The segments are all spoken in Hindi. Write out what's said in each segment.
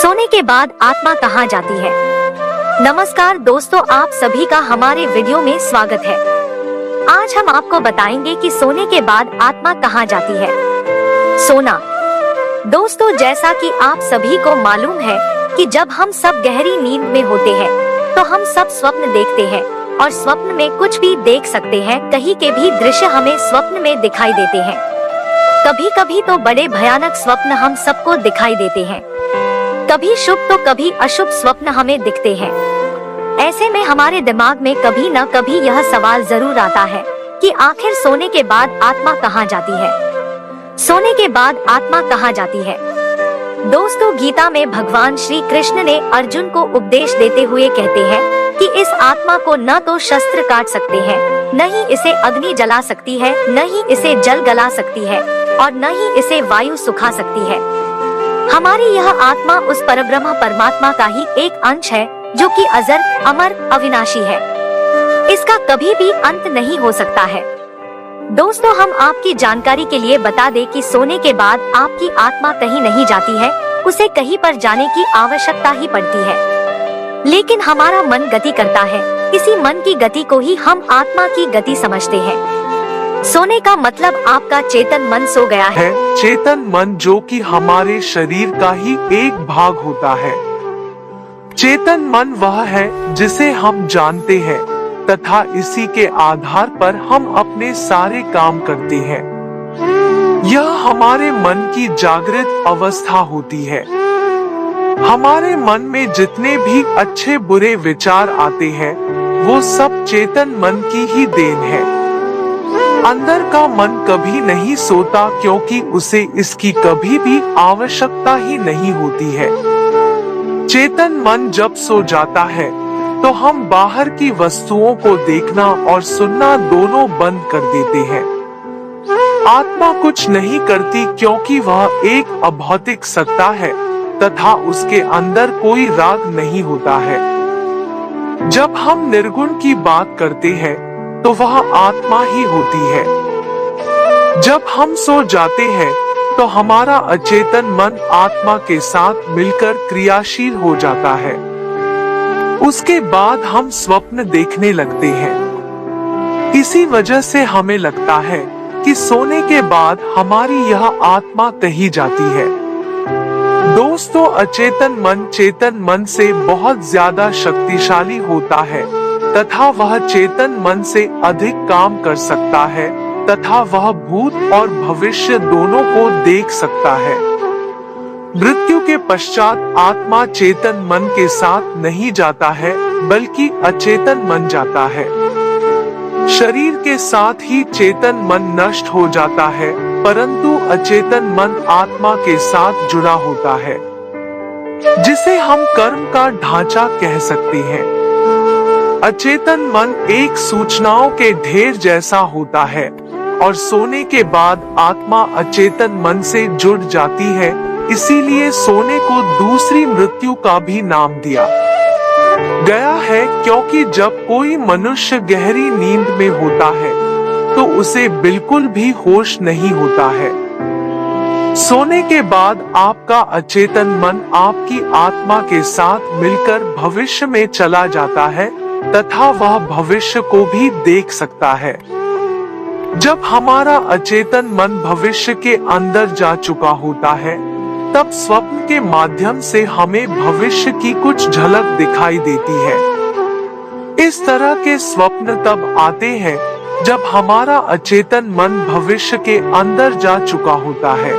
सोने के बाद आत्मा कहाँ जाती है? नमस्कार दोस्तों, आप सभी का हमारे वीडियो में स्वागत है। आज हम आपको बताएंगे कि सोने के बाद आत्मा कहाँ जाती है। सोना। दोस्तों, जैसा कि आप सभी को मालूम है कि जब हम सब गहरी नींद में होते हैं तो हम सब स्वप्न देखते हैं और स्वप्न में कुछ भी देख सकते हैं। कहीं के भी दृश्य हमें स्वप्न में दिखाई देते हैं। कभी कभी तो बड़े भयानक स्वप्न हम सबको दिखाई देते हैं। कभी शुभ तो कभी अशुभ स्वप्न हमें दिखते हैं। ऐसे में हमारे दिमाग में कभी न कभी यह सवाल जरूर आता है कि आखिर सोने के बाद आत्मा कहाँ जाती है? सोने के बाद आत्मा कहाँ जाती है? दोस्तों, गीता में भगवान श्री कृष्ण ने अर्जुन को उपदेश देते हुए कहते हैं कि इस आत्मा को न तो शस्त्र काट सकते हैं, न ही इसे अग्नि जला सकती है, न ही इसे जल गला सकती है और न ही इसे वायु सुखा सकती है। हमारी यह आत्मा उस परब्रह्म परमात्मा का ही एक अंश है जो कि अजर, अमर, अविनाशी है। इसका कभी भी अंत नहीं हो सकता है। दोस्तों, हम आपकी जानकारी के लिए बता दें कि सोने के बाद आपकी आत्मा कहीं नहीं जाती है, उसे कहीं पर जाने की आवश्यकता ही पड़ती है। लेकिन हमारा मन गति करता है, इसी मन की गति को ही हम आत्मा की गति समझते हैं। सोने का मतलब आपका चेतन मन सो गया है। चेतन मन जो कि हमारे शरीर का ही एक भाग होता है। चेतन मन वह है जिसे हम जानते हैं तथा इसी के आधार पर हम अपने सारे काम करते हैं। यह हमारे मन की जागृत अवस्था होती है। हमारे मन में जितने भी अच्छे बुरे विचार आते हैं वो सब चेतन मन की ही देन है। अंदर का मन कभी नहीं सोता क्योंकि उसे इसकी कभी भी आवश्यकता ही नहीं होती है। चेतन मन जब सो जाता है तो हम बाहर की वस्तुओं को देखना और सुनना दोनों बंद कर देते हैं। आत्मा कुछ नहीं करती क्योंकि वह एक अभौतिक सत्ता है तथा उसके अंदर कोई राग नहीं होता है। जब हम निर्गुण की बात करते हैं तो वह आत्मा ही होती है। जब हम सो जाते हैं तो हमारा अचेतन मन आत्मा के साथ मिलकर क्रियाशील हो जाता है। उसके बाद हम स्वप्न देखने लगते हैं। इसी वजह से हमें लगता है कि सोने के बाद हमारी यह आत्मा कहीं जाती है। दोस्तों, अचेतन मन चेतन मन से बहुत ज्यादा शक्तिशाली होता है तथा वह चेतन मन से अधिक काम कर सकता है तथा वह भूत और भविष्य दोनों को देख सकता है। मृत्यु के पश्चात आत्मा चेतन मन के साथ नहीं जाता है बल्कि अचेतन मन जाता है। शरीर के साथ ही चेतन मन नष्ट हो जाता है परंतु अचेतन मन आत्मा के साथ जुड़ा होता है, जिसे हम कर्म का ढांचा कह सकते हैं। अचेतन मन एक सूचनाओं के ढेर जैसा होता है और सोने के बाद आत्मा अचेतन मन से जुड़ जाती है। इसीलिए सोने को दूसरी मृत्यु का भी नाम दिया गया है, क्योंकि जब कोई मनुष्य गहरी नींद में होता है तो उसे बिल्कुल भी होश नहीं होता है। सोने के बाद आपका अचेतन मन आपकी आत्मा के साथ मिलकर भविष्य में चला जाता है तथा वह भविष्य को भी देख सकता है। जब हमारा अचेतन मन भविष्य के अंदर जा चुका होता है तब स्वप्न के माध्यम से हमें भविष्य की कुछ झलक दिखाई देती है। इस तरह के स्वप्न तब आते हैं जब हमारा अचेतन मन भविष्य के अंदर जा चुका होता है।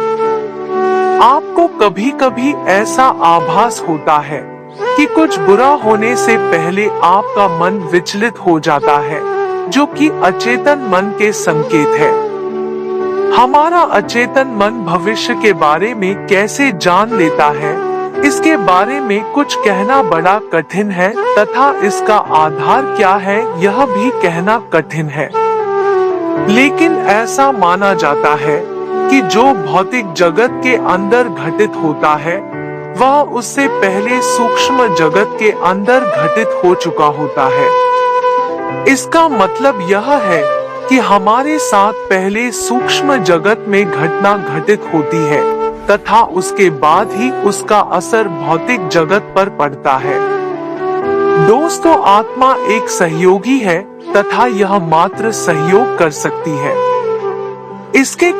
आपको कभी कभी ऐसा आभास होता है कि कुछ बुरा होने से पहले आपका मन विचलित हो जाता है, जो कि अचेतन मन के संकेत है। हमारा अचेतन मन भविष्य के बारे में कैसे जान लेता है, इसके बारे में कुछ कहना बड़ा कठिन है तथा इसका आधार क्या है यह भी कहना कठिन है। लेकिन ऐसा माना जाता है कि जो भौतिक जगत के अंदर घटित होता है वह उससे पहले सूक्ष्म जगत के अंदर घटित हो चुका होता है। इसका मतलब यह है कि हमारे साथ पहले सूक्ष्म जगत में घटना घटित होती है तथा उसके बाद ही उसका असर भौतिक जगत पर पड़ता है। दोस्तों, आत्मा एक सहयोगी है तथा यह मात्र सहयोग कर सकती है। इसके